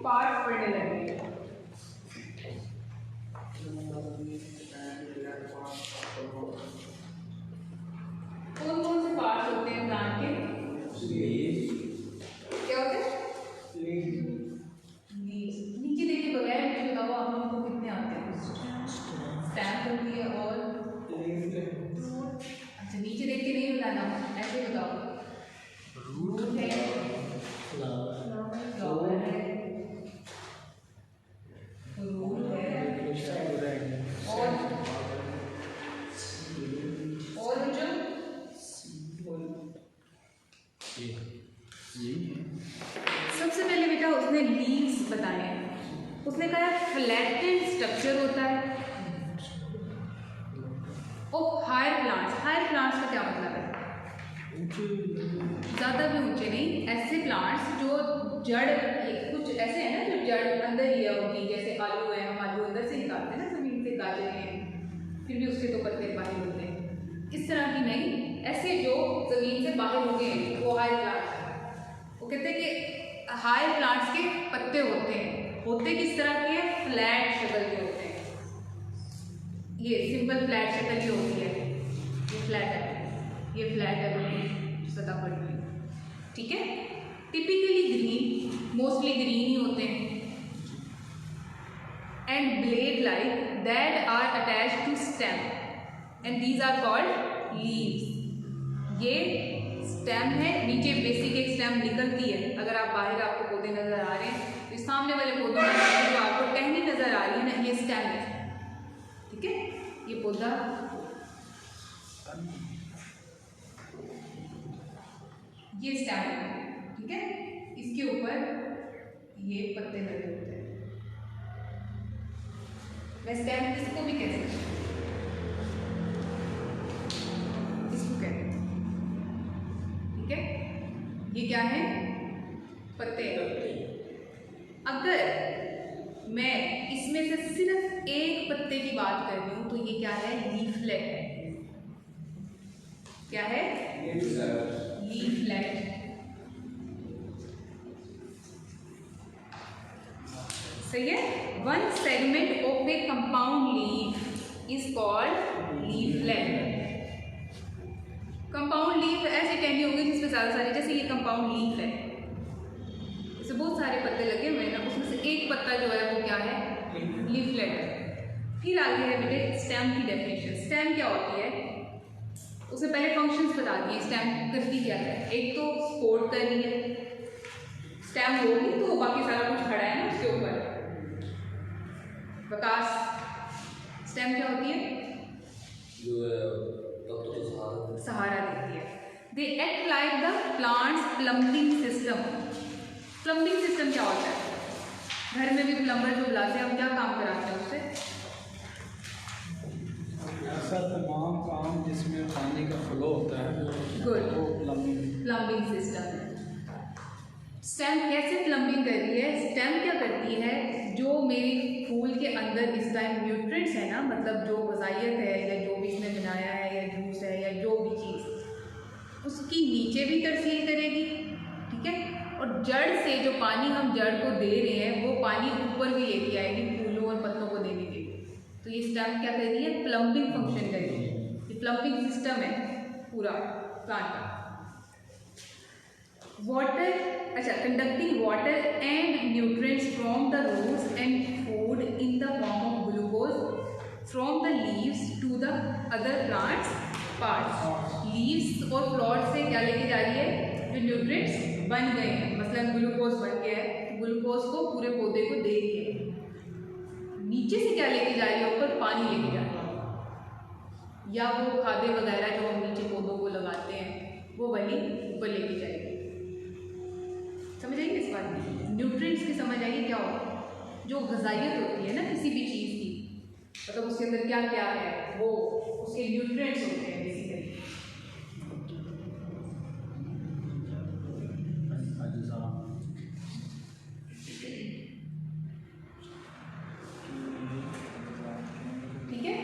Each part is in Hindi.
पार्ट पढ़ने लगे। कौन कौन से पार्ट्स होते हैं प्लांट के? क्या होते हैं? नीचे देखिए बगैर मुझे बताओ आप लोगों को कितने आते हैं? स्टैम्प होती है और अच्छा नीचे देख के नहीं बताना, ऐसे बताओ। रूट है, फ्लावर है, रूट है और जो सबसे पहले बेटा उसने लीव्स बताए हैं। उसने कहा फ्लैटेंड स्ट्रक्चर होता है और हायर प्लांट्स का क्या मतलब है? ज़्यादा भी ऊंचे नहीं, ऐसे प्लांट्स जो जड़ कुछ ऐसे हैं ना जो जड़ अंदर ही है उनकी, जैसे आलू है, हम आलू अंदर से निकालते हैं ना ज़मीन से, गाजर हैं फिर भी उसके तो पत्ते बाहर होते हैं, इस तरह की नहीं, ऐसे जो ज़मीन से बाहर हो गए वो हायर प्लांट्स है। वो कहते हैं कि हायर प्लांट्स के पत्ते होते किस तरह के हैं? फ्लैट शक्ल के होते हैं। ये सिंपल फ्लैट शक्ल की होती है, ये फ्लैट है बिल्कुल सतह पर हुई, ठीक है। टिपिकली ग्रीन, मोस्टली ग्रीन ही होते हैं and blade like that are attached to stem and these are called leaves. ये स्टेम है, नीचे बेसिक एक स्टेम निकलती है। अगर आप बाहर आपको पौधे नजर आ रहे हैं तो सामने वाले पौधों में जो आपको टहनी नजर आ रही है ना, ये स्टेम है, ठीक है। ये पौधा ये स्टेम है, ठीक है। इसके ऊपर ये पत्ते लगे होते हैं। मैं स्टेम किसको भी कह सकती हूँ, इसको कहते हैं, ठीक है। ये क्या है? पत्ते। अगर मैं इसमें से सिर्फ एक पत्ते की बात कर रही हूँ तो ये क्या है? लीफलेट है। क्या है? लीफलेट। सही है। One segment of A compound leaf is called leaflet. Compound leaf ऐसी टहनी होगी जिसमें ज्यादा सारे, जैसे ये कंपाउंड लीफ है, इसमें बहुत सारे पत्ते लगे हुए हैं ना, उसमें से एक पत्ता जो है वो क्या है? लीफलेट है। फिर आगे है बेटे स्टेम की डेफिनेशन। स्टेम क्या होती है? उससे पहले फंक्शंस बता दिए। स्टेम करती क्या है? एक तो सपोर्ट कर रही है, स्टेम होगी तो बाकी सारा कुछ खड़ा है ना उसके ऊपर। विकास, स्टेम क्या होती है? सहारा देती है। They act like the plants plumbing system. Plumbing system क्या होता है? घर में भी प्लम्बर जो बुलाते हैं, हम क्या काम कराते हैं उससे? ऐसा तमाम काम जिसमें पानी का फ्लो होता है, गुड, वो प्लम्बिंग सिस्टम है। स्टेम कैसे प्लम्बिंग कर रही है? स्टेम क्या करती है, जो मेरे फूल के अंदर इस टाइम न्यूट्रिएंट्स है ना, मतलब जो ग़िज़ाइयत है या जो भी इसने बनाया है या जूस है या जो भी चीज़, उसकी नीचे भी तरसील करेगी, ठीक है। और जड़ से जो पानी हम जड़ को दे रहे हैं वो पानी ऊपर भी लेके आएगी फूलों और पत्तों को देने के लिए। तो ये स्टेम क्या कर रही है? प्लम्बिंग फंक्शन कर रही है। ये प्लम्बिंग सिस्टम है पूरा प्लांट का। वाटर, अच्छा, conducting water and nutrients from the roots and food in the form of glucose from the leaves to the other plants parts. Leaves और फ्लावर से क्या लेके जा रही है? जो न्यूट्रिएंट्स बन गए हैं, मसलन ग्लूकोज बन गया है, ग्लूकोज को पूरे पौधे को दे रही है। नीचे से क्या लेके जा रही है? ऊपर पानी लेके जा रही है, या वो खादे वगैरह जो हम नीचे पौधों को लगाते हैं वो वाली ऊपर लेके जाएगी। समझ आइए इस बात में? न्यूट्रिएंट्स की समझ आइए क्या होता है? जो ग़िज़ाइयत होती है ना किसी भी चीज़ की, मतलब उसके अंदर क्या क्या है, वो उसके न्यूट्रिएंट्स होते हैं बेसिकली। ठीक है।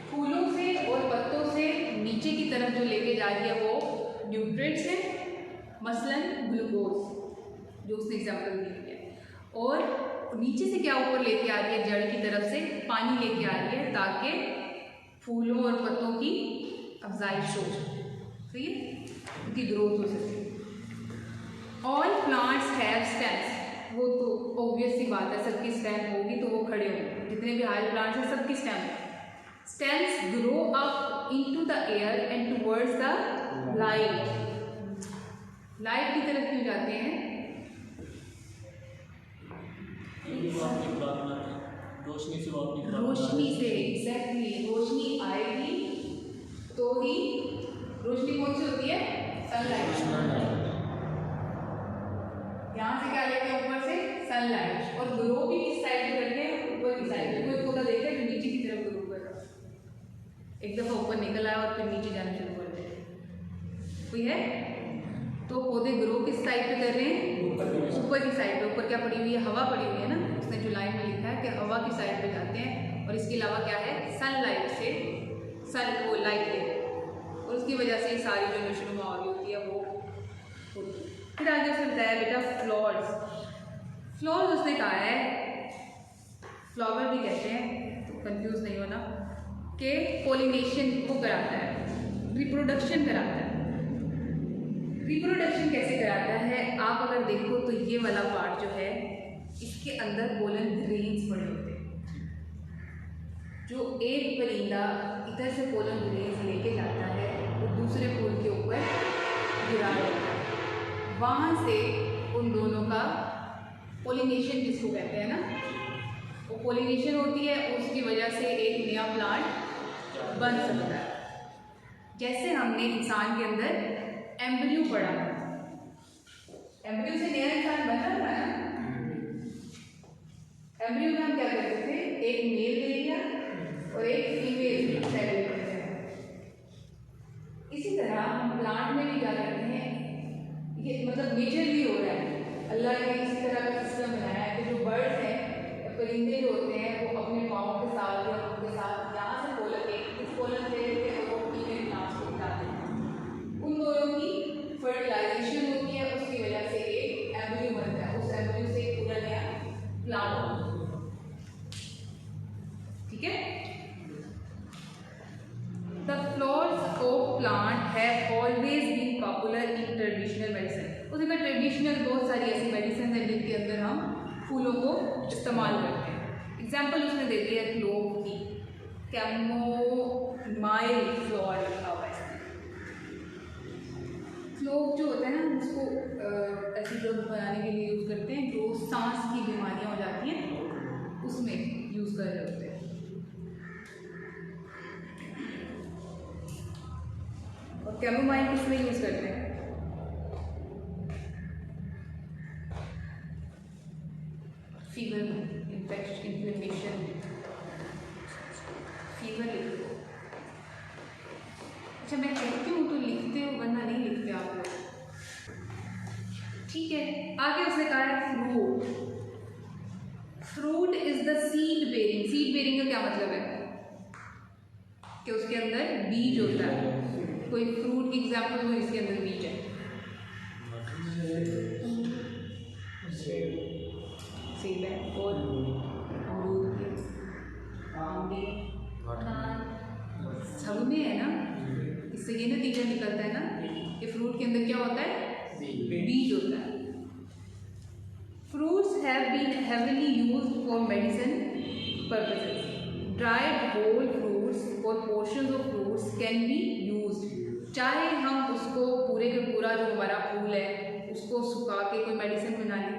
फूलों से और पत्तों से नीचे की तरफ जो लेके जा रही है वो न्यूट्रिएंट्स हैं, मसलन ग्लूकोज जो उसने एग्जाम्पल दी है, और नीचे से क्या ऊपर लेके आ रही है, जड़ की तरफ से पानी लेके आ रही है ताकि फूलों और पत्तों की अफजाइश हो, सही है, उनकी ग्रोथ हो सके। ऑल प्लांट्स हैव स्टेम्स, वो तो ऑब्वियस सी बात है, सबकी स्टेम होगी तो वो खड़े होंगे, जितने भी हाई प्लांट्स हैं सबकी स्टेम है। Stems grow up into the air and towards the light, light की तरफ क्यों जाते हैं? रोशनी से, एग्जैक्टली, रोशनी आएगी तो ही, रोशनी कौन सी होती है? सनलाइट। यहाँ से क्या लेते हैं? ऊपर से सनलाइट। और ग्रो भी किस साइड पे करते हैं? ऊपर की साइड पे। कोई पौधा देखा है जो नीचे की तरफ ग्रो कर रहा है, एक दफा ऊपर निकल आया और फिर नीचे जाना शुरू कर दिया, कोई है? तो पौधे ग्रो किस साइड पे कर रहे हैं? ऊपर की साइड पे। ऊपर क्या पड़ी हुई है? हवा पड़ी हुई है ना, उसने जो लाइन में लिखा है कि हवा की साइड पे जाते हैं। और इसके अलावा क्या है? सनलाइट से, सन को लाइट है, और उसकी वजह से सारी जो नशोनुमा हो रही होती है वो होती है। फिर आगे उसने बताया बेटा फ्लावर्स, फ्लावर्स उसने कहा है, फ्लावर भी कहते हैं तो कंफ्यूज नहीं होना, कि पोलिनेशन को कराता है, रिप्रोडक्शन कराता है। रिप्रोडक्शन कैसे कराता है? आप अगर देखो तो ये वाला पार्ट जो है, इसके अंदर पोलन ग्रेन्स पड़े होते हैं। जो एक परिंदा इधर से पोलन ग्रेन्स लेके जाता है वो दूसरे फूल के ऊपर गिरा देता है, वहाँ से उन दोनों का पोलिनेशन जिसको कहते हैं ना, वो पोलिनेशन होती है, उसकी वजह से एक नया प्लांट बन सकता है। जैसे हमने इंसान के अंदर एम्ब्रियो पढ़ा था, एम्ब्रियो से नया इंसान बन रहा था ना। एम्ब्रियो में हम क्या करते थे? एक मेल ले लिया और एक फीमेल सेल लेते हैं। इसी तरह हम प्लांट में भी क्या करते हैं, ये मतलब नेचरली हो रहा है, अल्लाह ने इसी तरह का सिस्टम बनाया है कि जो बर्ड्स हैं, परिंदे जो होते हैं, वो अपने पाँव के साथ या उनके साथ यहाँ से पोलन ले लेते हैं और वो फीमेल प्लांट्स को खिलाते हैं। उन दोनों की फर्टिलाइजेशन होती है, उसकी वजह से एक एम्ब्रियो बनता है, उस एम्ब्रियो से एक पूरा नया प्लांट होता है, ठीक है। The flowers of plant have always been popular in traditional medicine. उसमें ट्रेडिशनल बहुत सारी ऐसी मेडिसिन है जिनके अंदर हम फूलों को इस्तेमाल करते हैं। एग्जाम्पल उसने दे दी है क्लोव की, कैमोमाइल फ्लावर लिखा हुआ है। क्लोव जो होता है ना, उसको ऐसी ड्रग बनाने के लिए यूज़ करते हैं, जो सांस की बीमारियां हो जाती हैं उसमें यूज़ कर रहे होते हैं। और कैमोमाइल किसमें यूज़ करते हैं? फीवर, इन्फेक्शन, इन्फ्लेमेशन, फीवर लिख लो। अच्छा मैं कहती हूँ तो लिखते हो, वरना नहीं लिखते आप लोग, ठीक है। आगे उसने कहा है fruit. Fruit is the seed bearing. Seed bearing का क्या मतलब है? कि उसके अंदर बीज होता है। कोई फ्रूट की एग्जाम्पल हो, इसके अंदर बीज है। सेब है और अमरूद के, आम के, सब में है ना। इससे ये नतीजा निकलता है ना कि फ्रूट के अंदर क्या होता है? बीज होता है। Fruits have been heavily used for medicine purposes. Dried whole fruits और portions of fruits can be used. चाहे हम उसको पूरे का पूरा जो हमारा फूल है उसको सुखा के कोई मेडिसिन बना लें,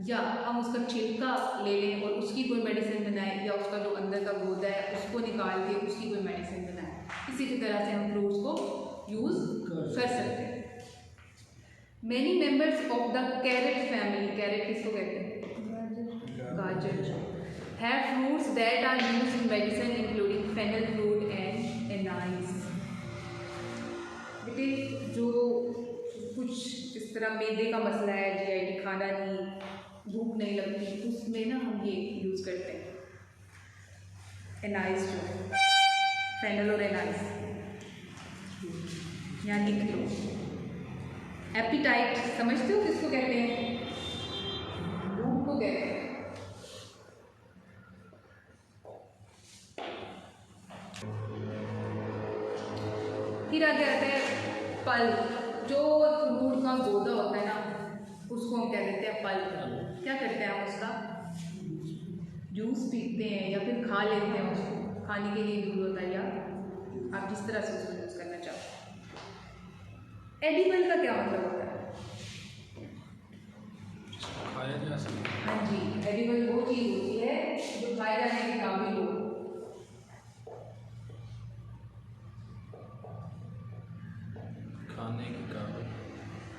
या हम उसका छिलका ले लें और उसकी कोई मेडिसिन बनाएं, या उसका जो अंदर का गूदा है उसको निकाल के उसकी कोई मेडिसिन बनाएं। इसी की तरह से हम फ्रूट्स को यूज़ कर सकते हैं। Many members of the carrot family, carrot किसको कहते हैं? गाजर। Have fruits that are used in medicine including fennel fruit and anise. बेटे जो कुछ इस तरह मैदे का मसला है, जीआईटी खाना नहीं, भूख नहीं लगती, उसमें ना हम ये यूज़ करते हैं, एनाइस जो है, फेनल और एनाइस। यहाँ लिख लो। एपिटाइट समझते हो किसको कहते हैं? भूख को कहते हैं। फिर आगे आता है पल्प, जो फ्रूट का गौदा होता है ना उसको हम क्या कहते हैं पल्प। क्या करते हैं हम उसका जूस पीते हैं या फिर खा लेते हैं, उसको खाने के लिए यूज होता है, या आप जिस तरह से उसको यूज करना चाहो। एडिबल का क्या मतलब होता है? खाया जा सकता हाँ जी, एडिबल वो चीज़ होती है जो खाए जाने के काबिल हो। खाने की काबिल।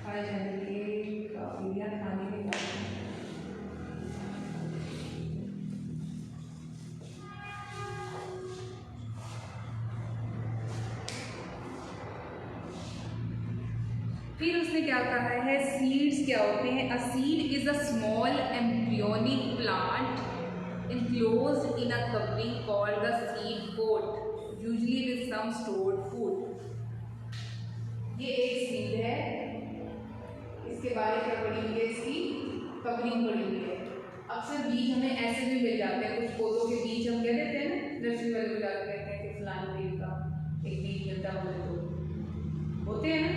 खाए जाने के काबिल या खाने के काबिल। फिर उसने क्या कहा है, सीड्स क्या होते हैं? A seed is a small embryonic plant enclosed in a covering called the seed pod, usually with some stored food। ये एक सीड है, इसके बारे में क्या पड़ी हुई है, इसकी कवरिंग पड़ी हुई है। अक्सर बीज हमें ऐसे भी मिल जाते हैं, कुछ पौधों के बीज हम कह देते हैं ना, नर्सरी वाले को जाकर कहते हैं कि फलाने पेड़ का एक बीज मिलता है, तो होते हैं ना।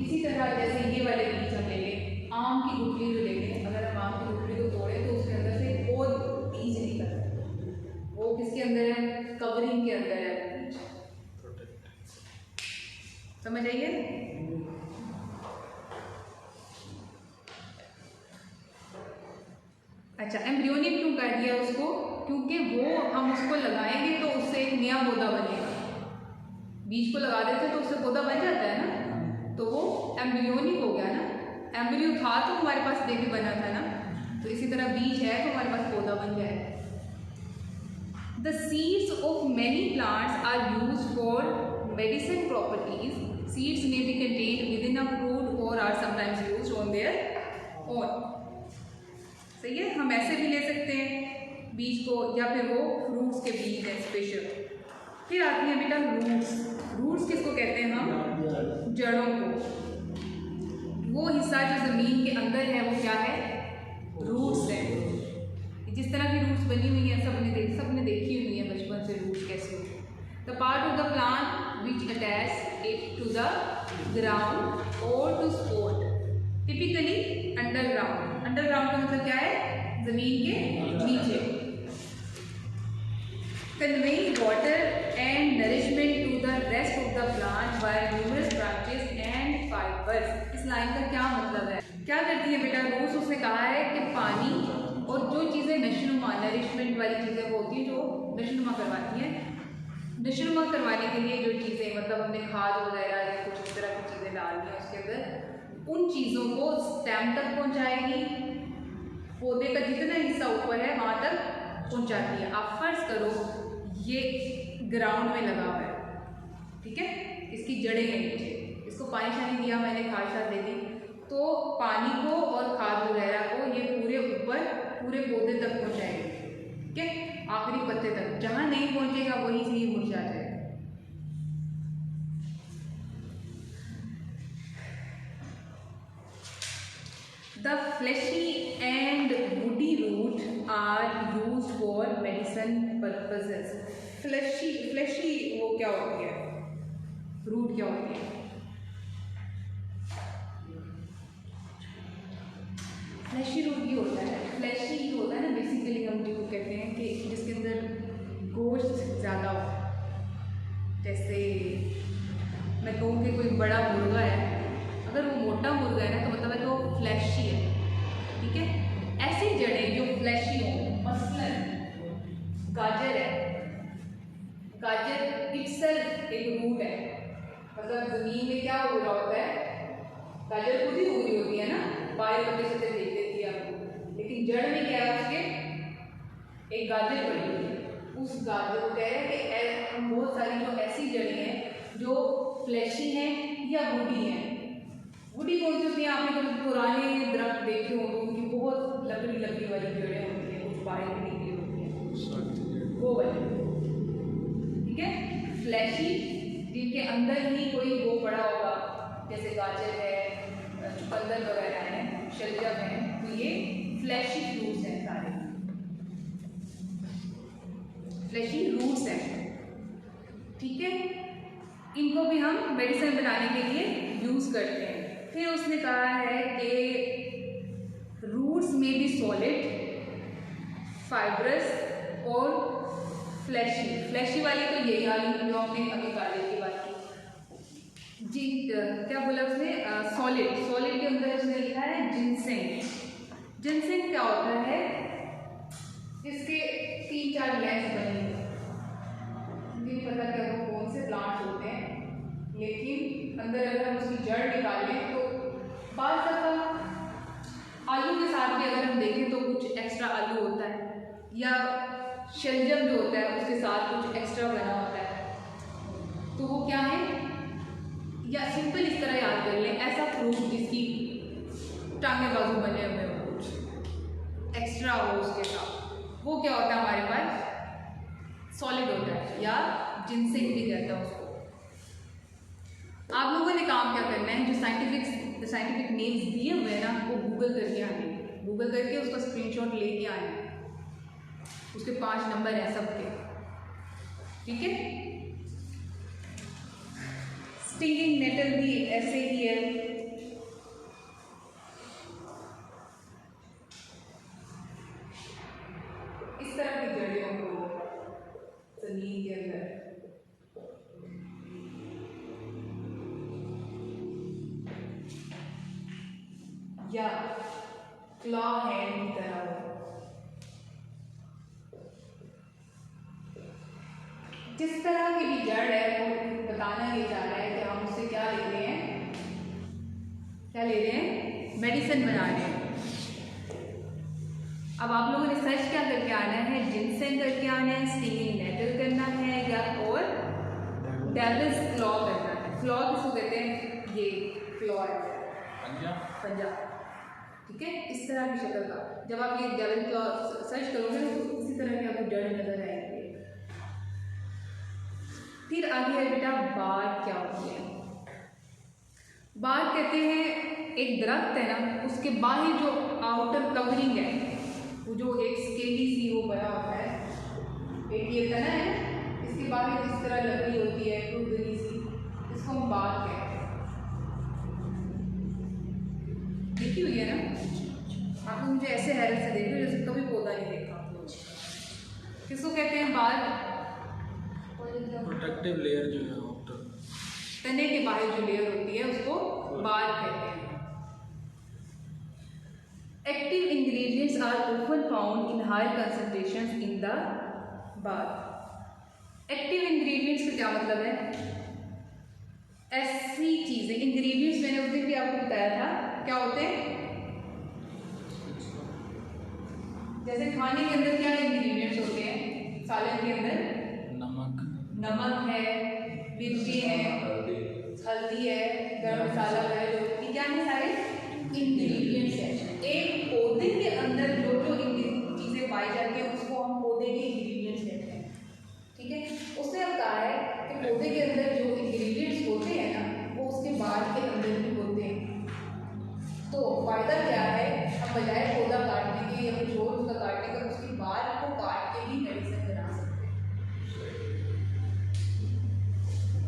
इसी तरह जैसे ये वाले बीज हम लेंगे, आम की गुठली जो लेंगे, अगर हम आम की गुठली को तोड़ें तो उसके अंदर से और बीज निकलता है, वो किसके अंदर है? कवरिंग के अंदर है बीज। समझ आइए? अच्छा, एम्ब्रियोनिक क्यों कह दिया उसको? क्योंकि वो हम उसको लगाएंगे तो उससे एक नया पौधा बनेगा। बीज को लगा देते तो उससे पौधा बन जाता है ना, तो वो एम्ब्रियोनिक हो गया ना। एम्ब्रियो था तो हमारे पास बेबी बना था ना, तो इसी तरह बीज है तो हमारे पास पौधा बन जाएगा। The seeds of many plants are used for medicine properties. Seeds may be contained within a fruit और are sometimes used on their own. सही है, हम ऐसे भी ले सकते हैं बीज को, या फिर वो फ्रूट्स के बीज हैं स्पेशल। फिर आती हैं बेटा रूट्स। रूट्स किसको कहते हैं हम? जड़ों को। वो हिस्सा जो ज़मीन के अंदर है वो क्या है? रूट्स है। जिस तरह की रूट्स बनी हुई है सबने देखी हुई है बचपन से, रूट्स कैसे होती है। The part of the plant which attach it to the ground और to support, typically underground. Underground का मतलब क्या है? जमीन के नीचे। Conveying water and nourishment to the rest of the plant via numerous branches and fibers। इस लाइन का क्या मतलब है? क्या करती है बेटा रूट्स? उसने कहा है कि पानी और जो चीज़ें नशोनुमा, नरिशमेंट वाली चीज़ें वो होती हैं जो नशोनुमा करवाती हैं। नशोनुमा करवाने के लिए जो चीज़ें, मतलब हमने खाद वगैरह या कुछ इस तरह की चीज़ें डालनी है उसके अंदर, उन चीज़ों को स्टेम तक पहुँचाएगी, पौधे का जितना हिस्सा ऊपर है वहाँ तक पहुँचाती है। आप फर्ज करो ये ग्राउंड में लगा हुआ है, ठीक है, इसकी जड़ें हैं नीचे, इसको पानी शानी दिया मैंने, खाद शाद दे दी, तो पानी को और खाद वगैरह को ये पूरे ऊपर पूरे पौधे तक पहुँचाएगी, ठीक है, आखिरी पत्ते तक। जहाँ नहीं पहुँचेगा वहीं से ही मुरझा जाएगा। The fleshy and woody root are used for medicine purposes। fleshy वो क्या होती है? रूट क्या होती है? फ्लैशी रूट ही होता है। फ्लैशी ही होता है ना, बेसिकली हम जो कहते हैं कि जिसके अंदर गोश्त ज़्यादा हो। जैसे मैं कहूँ कि कोई बड़ा मुर्गा है, अगर वो मोटा मुर्गा है ना तो मतलब है तो फ्लैशी है, ठीक है। ऐसी जड़ें जो फ्लैशी हों, मसलन गाजर है, गाजर इटसेल्फ एक रूट है, मतलब ज़मीन में क्या हो रहा होता है, गाजर खुद ही हो रही होती है ना, बाहर पत्ते से देख देती है आपको, लेकिन जड़ में क्या है उसके? एक गाजर पड़ी हुई है। उस गाजर को कह रहे हैं कि बहुत सारी जो ऐसी जड़ें हैं जो फ्लैशी हैं या वुडी हैं। वुडी कौन सी होती है? आपने जो पुराने दरख्त देखे हो तो उनकी बहुत लकड़ी लकड़ी वाली जड़ें होती हैं, कुछ बाहर भी निकली होती हैं, वो वाली, ठीक है। फ्लैशी जिनके अंदर ही कोई वो पड़ा होगा, जैसे गाजर है, चुकंदर वगैरह है, शलजम है, तो ये फ्लैशी फ्रूट्स हैं, सारे फ्लैशी रूट्स हैं, ठीक है। इनको भी हम मेडिसिन बनाने के लिए यूज़ करते हैं। फिर उसने कहा है कि रूट्स में भी सॉलिड, फाइब्रस और फ्लैशी वाली तो यही आ रही जो हमने अभी गार्लिक की बात की जी। क्या बोला उसने? सॉलिड के अंदर उसने लिखा है जिनसेंग। जिनसेंग क्या होता है? इसके 3-4 लेंस बने हैं, मुझे नहीं पता क्या वो कौन से प्लांट्स होते हैं, लेकिन अंदर अगर हम उसकी जड़ निकालें तो बाल का आलू के साथ भी अगर हम देखें तो कुछ एक्स्ट्रा आलू होता है, या शलजम जो होता है उसके साथ कुछ एक्स्ट्रा बना होता है। तो वो क्या है, या सिंपल इस तरह याद कर लें, ऐसा फ्रूट जिसकी टांगे बाजू बने हुए हो, कुछ एक्स्ट्रा हो उसके साथ, वो क्या होता है हमारे पास? सॉलिड होता है, या जिनसेंग भी कहता है उसको। आप लोगों ने काम क्या करना है, जो साइंटिफिक नेम्स दिए हुए हैं ना, वो गूगल करके आने, गूगल करके उसका स्क्रीनशॉट लेके आने। उसके 5 नंबर हैं सबके, ठीक है। स्टिंगिंग नेटल भी ऐसे ही है। इस तरह की जड़ियों को जमीन के अंदर या क्लॉ हैंड की तरह हो। जिस तरह की भी जड़ है वो बताना ये चाह रहा है कि हम उससे क्या ले रहे हैं, क्या ले रहे हैं? मेडिसिन बना रहे हैं। अब आप लोगों ने सर्च क्या करके आना है? जिनसेंग करके आना है, स्टिंगिंग नेटल करना है, या और डेविल्स क्लॉ करना है। क्लॉ किसको कहते हैं? ये क्लॉ है, पंजा, ठीक है। इस तरह की शक्ल का जब आप ये डेविल क्लॉ सर्च करोगे तो इसी तरह की आपको जड़ नजर आएंगे। फिर आगे है बेटा बार्क। क्या होती है बार्क? कहते हैं एक दरख्त है ना, उसके बाहर जो आउटर कवरिंग है, वो जो एक स्केली सी वो बना होता है, एक ये तना है, इसके बाहर इस तरह लकड़ी होती है खुरदरी सी, इसको हम बार्क कहते हैं। देखी हुई है ना आप लोग? मुझे ऐसे हैरत से देख रहे हो जैसे कभी पौधा नहीं देखा आप लोग। किसको कहते हैं? बार्क। प्रोटेक्टिव लेयर जो है आउटर, तने के बाहर जो लेयर होती है उसको बार्क कहते हैं। Active ingredients are often found in high concentrations in the bark. Active ingredients का क्या मतलब है? ऐसी चीजें, इंग्रेडिएंट्स मैंने उस दिन भी आपको बताया था क्या होते हैं। जैसे खाने के अंदर क्या इंग्रेडिएंट्स होते हैं? सालन के अंदर नमक है, मिर्ची है, हल्दी है, गरम मसाला है, ये क्या है? सारे इंग्रेडिएंट्स हैं। एक पौधे के अंदर जो जो चीज़ें पाई जाती हैं उसको हम पौधे के इंग्रेडिएंट्स कहते हैं, ठीक है। उसने अब कहा है कि पौधे के अंदर जो इंग्रेडिएंट्स होते हैं ना, वो उसके बाल के अंदर भी होते हैं। तो फायदा क्या है? हम बजाय पौधा काटने के या कुछ और उसका काटने का, उसकी बाल को काट के भी मेडिसिन बना सकते हैं।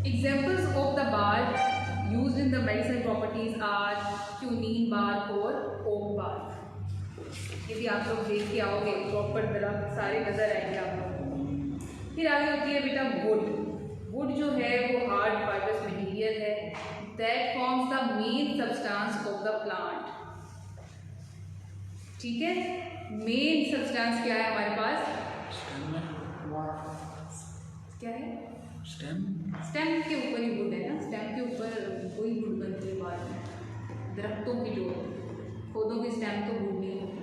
Examples of the bark used in the medicinal properties are quinine bark और oak bark। ये भी आप लोग देख के आओगे, प्रॉपर दरख्त सारे नजर आएंगे आप लोग। फिर आगे होती है बेटा वुड। वुड जो है वो हार्ड फाइबरस मटेरियल है that forms the main substance of the plant, ठीक है। मेन सब्सटेंस क्या है हमारे पास? क्या है? स्टेम के ऊपर ही वुड है ना, स्टेम के ऊपर कोई वुड बनती है बाद में। दरख्तों की जो पौधों की स्टेम तो वुड नहीं होती।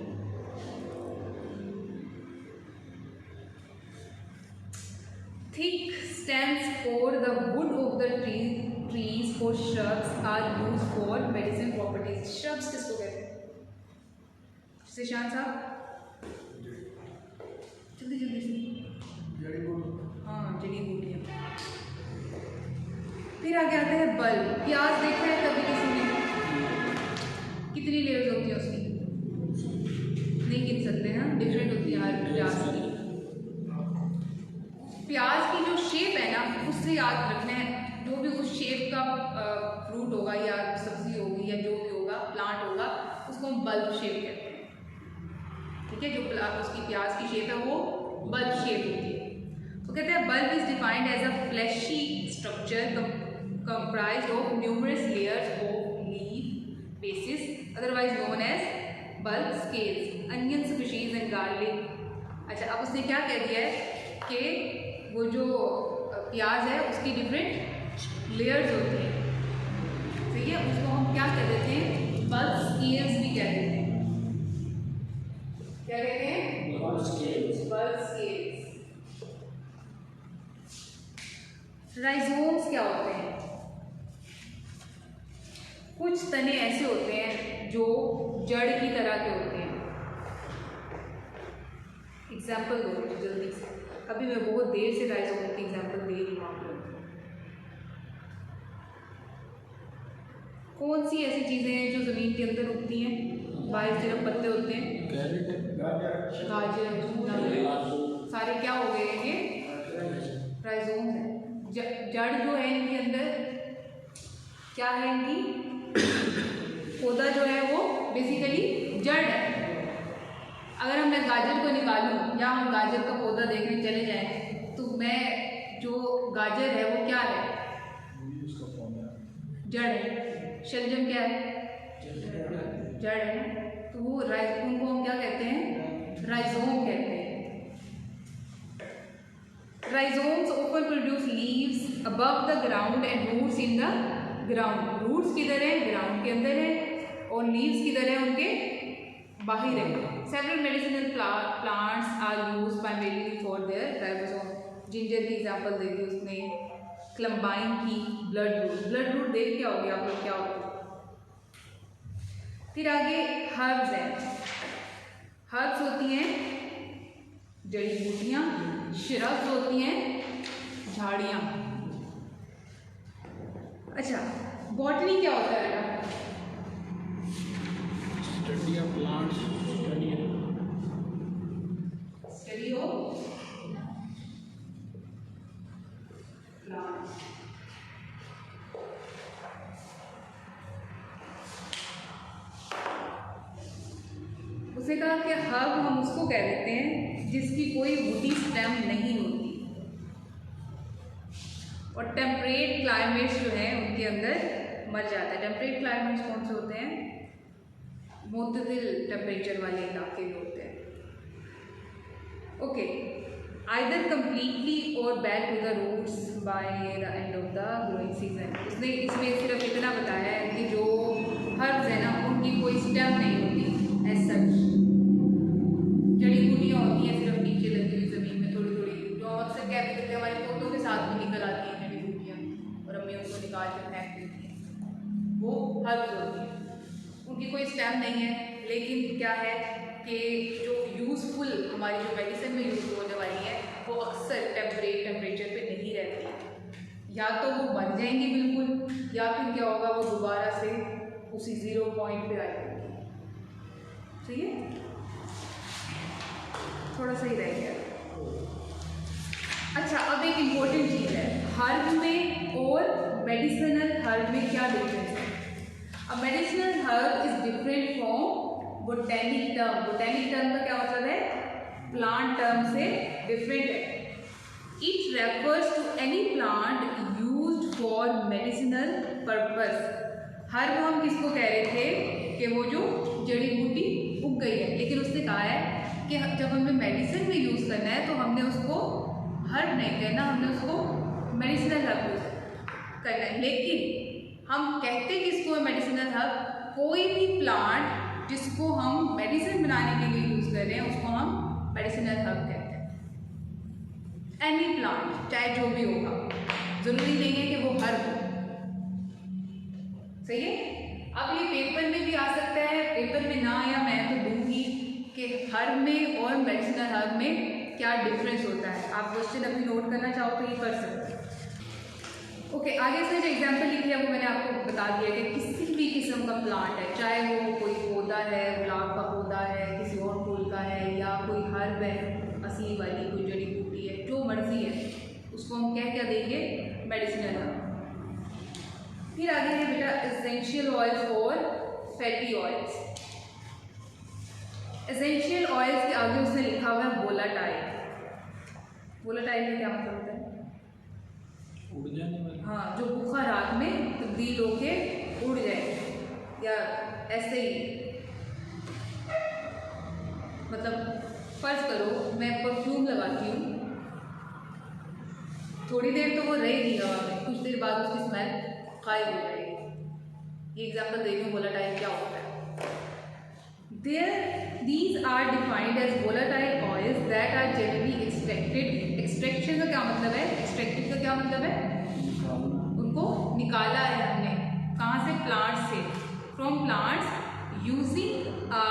Thick stems for the wood of the trees for shrubs are used for medicine properties. Shrubs किसको कहते हैं? सिशांत साहब जल्दी जल्दी से। हाँ, जड़ी बूटियाँ। फिर आगे आते हैं बल्ब। प्याज देखा है कभी किसी ने? कितनी लेयर्स होती है उसकी? नहीं गिन सकते ना, डिफरेंट होती है हर प्याज की। प्याज की जो शेप है ना, उससे याद रखना है, जो भी बल्ब शेप कहते हैं। ठीक है, जो उसकी प्याज की शेप है वो बल्ब शेप होती है। तो कहते हैं bulb is defined as a fleshy structure comprised of numerous layers of leaf bases, otherwise known as bulb scales, onion species and garlic। अच्छा, अब उसने क्या कह दिया है कि वो जो प्याज है उसकी डिफरेंट लेयर्स होती हैं, सही है, उसको हम क्या कह देते हैं, बल्ब स्केल्स भी कह देते हैं। क्या कहते हैं? Bulb scales. Bulb scales. Rhizomes क्या होते हैं? कुछ तने ऐसे होते हैं जो जड़ की तरह के होते हैं। एग्जाम्पल दो जल्दी से, अभी मैं बहुत देर से राइजोम की एग्जाम्पल दे रही हूँ आप लोगों को। कौन सी ऐसी चीज़ें हैं जो ज़मीन के अंदर उगती हैं, बाहर सिर्फ पत्ते होते हैं? गाजर, सारे क्या हो गए ये राइजोम्स हैं। जड़ जो है इनके अंदर क्या है, इनकी पौधा जो है वो बेसिकली जड़ है। अगर हम मैं गाजर को निकालूं या हम गाजर का पौधा देखने चले जाएं तो मैं जो गाजर है वो क्या है, जड़ है। शलजम क्या है, जड़ है ना। तो वो उनको हम क्या कहते हैं, राइजोम कहते हैं। Rhizomes often produce leaves above the ground and roots in the ground। Roots किधर है, ग्राउंड के अंदर है, और लीव्स किधर है, उनके बाहर है। Several medicinal plants are used primarily for their ribosome। Ginger की एग्जांपल दे दी उसने, क्लम्बाइन की ब्लड रूट। ब्लड रूट देख क्या हो गया आप लोग, क्या होता है। फिर आगे हर्ब्स हैं। हर्ब्स होती हैं जड़ी बूटियाँ, श्रब्स होती हैं झाड़ियाँ। अच्छा, बॉटनी क्या होता है बेटा? Study of plants, study of plants. उसने कहा कि हर्ब हम उसको कह देते हैं जिसकी कोई वुडी स्टेम नहीं होती, और टेम्परेट क्लाइमेट्स जो हैं उनके अंदर मर जाता है। टेम्परेट क्लाइमेट्स कौन से होते हैं, मुतदिल टेम्परेचर वाले इलाके जो होते हैं। Okay, either completely or back to the roots by the end of the growing season. उसने इसमें सिर्फ इतना बताया है कि जो हर्ब्स है ना उनकी कोई स्टेम नहीं होती एज सच, जड़ी बूटियाँ होती हैं सिर्फ नीचे लगी हुई ज़मीन में थोड़ी थोड़ी, जो अक्सर क्या भी करते हैं हमारे पौधों के साथ भी निकल आती हैं जड़ी बूटियाँ, और अम्मी उनको निकाल के फेंक देती हैं, वो हर्ब्स होती हैं। उनकी कोई स्टेम नहीं है, लेकिन क्या है कि जो यूज़फुल हमारी जो मेडिसिन में यूज़ होने वाली है वो अक्सर टेम्परेचर पे नहीं रहती है। या तो वो मर जाएंगी बिल्कुल, या फिर क्या होगा, वो दोबारा से उसी 0 पॉइंट पे आएगी। ठीक है, थोड़ा सही रह गया। अच्छा, अब एक इम्पोर्टेंट चीज़ है, हर्ब में और मेडिसिनल हर्ब में क्या डिफरेंस है। अब medicinal herb is different from botanic term. Botanic term का क्या मतलब है, प्लांट टर्म से डिफरेंट है। It refers to any plant used for medicinal purpose. Herb हम किसको कह रहे थे कि वो जो जड़ी बूटी उग गई है, लेकिन उसने कहा है कि जब हमें मेडिसिन में यूज़ करना है तो हमने उसको हर्ब नहीं कहना, हमने उसको मेडिसिनल हर्ब यूज़ करना है। लेकिन हम कहते किसको मेडिसिनल हर्ब, कोई भी प्लांट जिसको हम मेडिसिन बनाने के लिए यूज़ कर रहे हैं उसको हम मेडिसिनल हर्ब कहते हैं। एनी प्लांट चाहे जो भी होगा, ज़रूरी नहीं है कि वो हर्ब हो। सही है, अब ये पेपर में भी आ सकता है, पेपर में ना आया मैं तो दूंगी कि हर्ब में और मेडिसिनल हर्ब में क्या डिफरेंस होता है। आप क्वेश्चन अभी नोट करना चाहो तो ये कर सकते हैं। ओके, आगे इसने जो एग्जांपल लिखी है वो मैंने आपको बता दिया कि किसी भी किस्म का प्लांट है, चाहे वो कोई पौधा है, गुलाब का पौधा है, किसी और फूल का है, या कोई हर्ब है असली वाली, कोई जड़ी बूटी है, जो मर्जी है, उसको हम क्या देंगे, मेडिसिनल हर्ब। फिर आगे है बेटा एसेंशियल ऑयल्स और फैटी ऑयल्स। एसेंशियल ऑयल्स के आगे उसने लिखा हुआ है वोलाटाइल। वोलाटाइल का क्या मतलब होता है? उड़ जाने वाली। हाँ, जो बुखारात में तब्दील होके उड़ जाए, या ऐसे ही मतलब फर्ज करो मैं परफ्यूम लगाती हूँ, थोड़ी देर तो वो रहेगी हवा में, कुछ देर बाद उसकी स्मेल गायब हो जाएगी। ये एग्जाम्पल दे रही हूँ वोलाटाइल क्या होता है। These are defined as volatile oils that are generally extracted। Extraction का क्या मतलब है? एक्सट्रैक्टेड का क्या मतलब है? उनको निकाला है हमने, कहाँ से? प्लांट से, from plants using a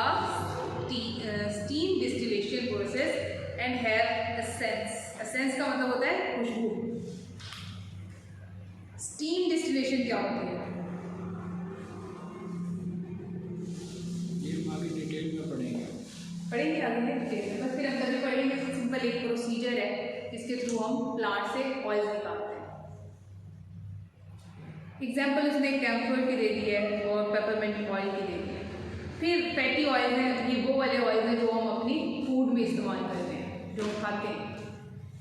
steam distillation process and have essence. Essence का मतलब होता है खुशबू। स्टीम डिस्टिलेशन क्या होती है? आगे डिटेल में पढ़ेंगे आगे में डिटेल में, बस फिर हम तभी पढ़ेंगे। सिंपल एक प्रोसीजर है जिसके थ्रू हम प्लांट से ऑयल निकालते हैं। एग्जाम्पल उसने कैम्फर की दे दी है और पेपरमेंट ऑयल की दे दी है। फिर फैटी ऑयल हैं, ये वो वाले ऑयल हैं जो हम अपनी फूड में इस्तेमाल करते हैं, जो हम खाते हैं,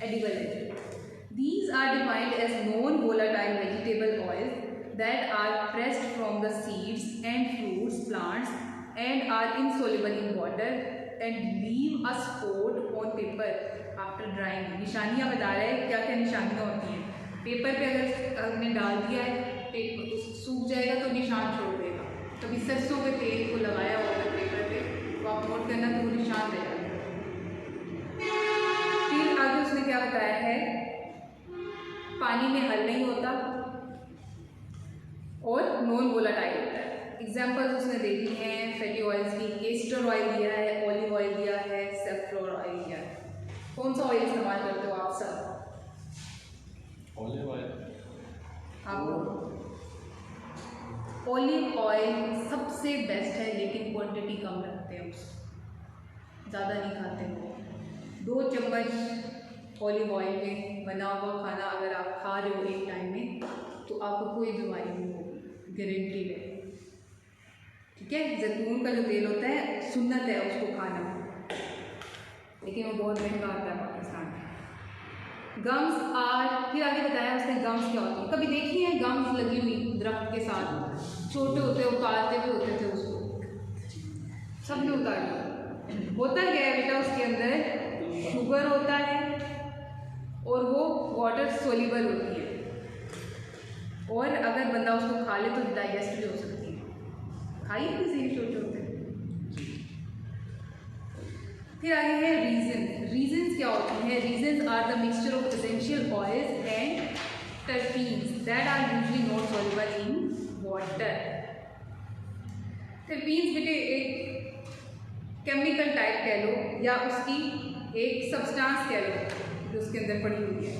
एडिबल है। These are defined as non-volatile vegetable oils that are pressed from the seeds and fruits plants and are insoluble in water and leave a spot on paper after drying। निशानियाँ बता रहे हैं क्या क्या निशानियाँ होती हैं। पेपर पे अगर हमने डाल दिया है, पेपर सूख जाएगा तो निशान छोड़ देगा। कभी सरसों के तेल को लगाया होगा पेपर पे तो आप नोट करना, तो वो निशान रहेगा। फिर आगे उसने क्या बताया है, पानी में हल नहीं होता और नॉन वोलाटाइल होता है। एग्जाम्पल्स उसने दे दी हैं फैटी ऑयल्स की। केस्टर ऑयल दिया है, ऑलिव ऑयल दिया है, सैफरॉन ऑयल दिया है। कौन सा ऑयल इस्तेमाल करते हो आप सब? Olive oil. आप ऑलिव ऑयल सबसे बेस्ट है, लेकिन क्वांटिटी कम रखते हैं, उससे ज़्यादा नहीं खाते हैं। 2 चम्मच ऑलिव ऑयल में बना हुआ खाना अगर आप खा रहे हो एक टाइम में, तो आपको कोई बीमारी नहीं होगी, गारंटी है। ठीक है, जैतून का जो तेल होता है सुन्नत है उसको खाना, लेकिन वो बहुत महंगा आता है पाकिस्तान में। गम्स आर, फिर आगे बताया उसने गम्स क्या होती है। कभी देखी है गम्स लगी हुई दरख्त के साथ, छोटे होते उतारते हुए होते थे उसको, सबने उतार। होता क्या है बेटा, उसके अंदर शुगर होता है और वो वाटर सोल्यूबल होती है, और अगर बंदा उसको खा ले तो डाइजेस्ट भी हो सकती है। खाइए किसी भी छोटे होते। फिर आगे है रीजन। रीजन्स क्या होती हैं? Resins are the mixture of essential oils and terpenes that are usually not soluble in water. Terpenes बेटे एक केमिकल टाइप कह लो, या उसकी एक सब्सटेंस कह लो जो उसके अंदर पड़ी हुई है,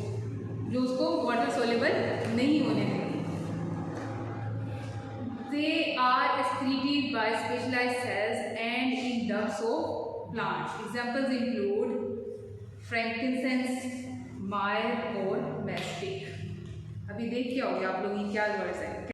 जो उसको वाटर सोल्यूबल नहीं होने देती। They are excreted by specialized cells and in ducts of plants. Examples include frankincense, myrrh और mastic। अभी देख के आओगे आप लोग ये क्या वर्ड्स हैं।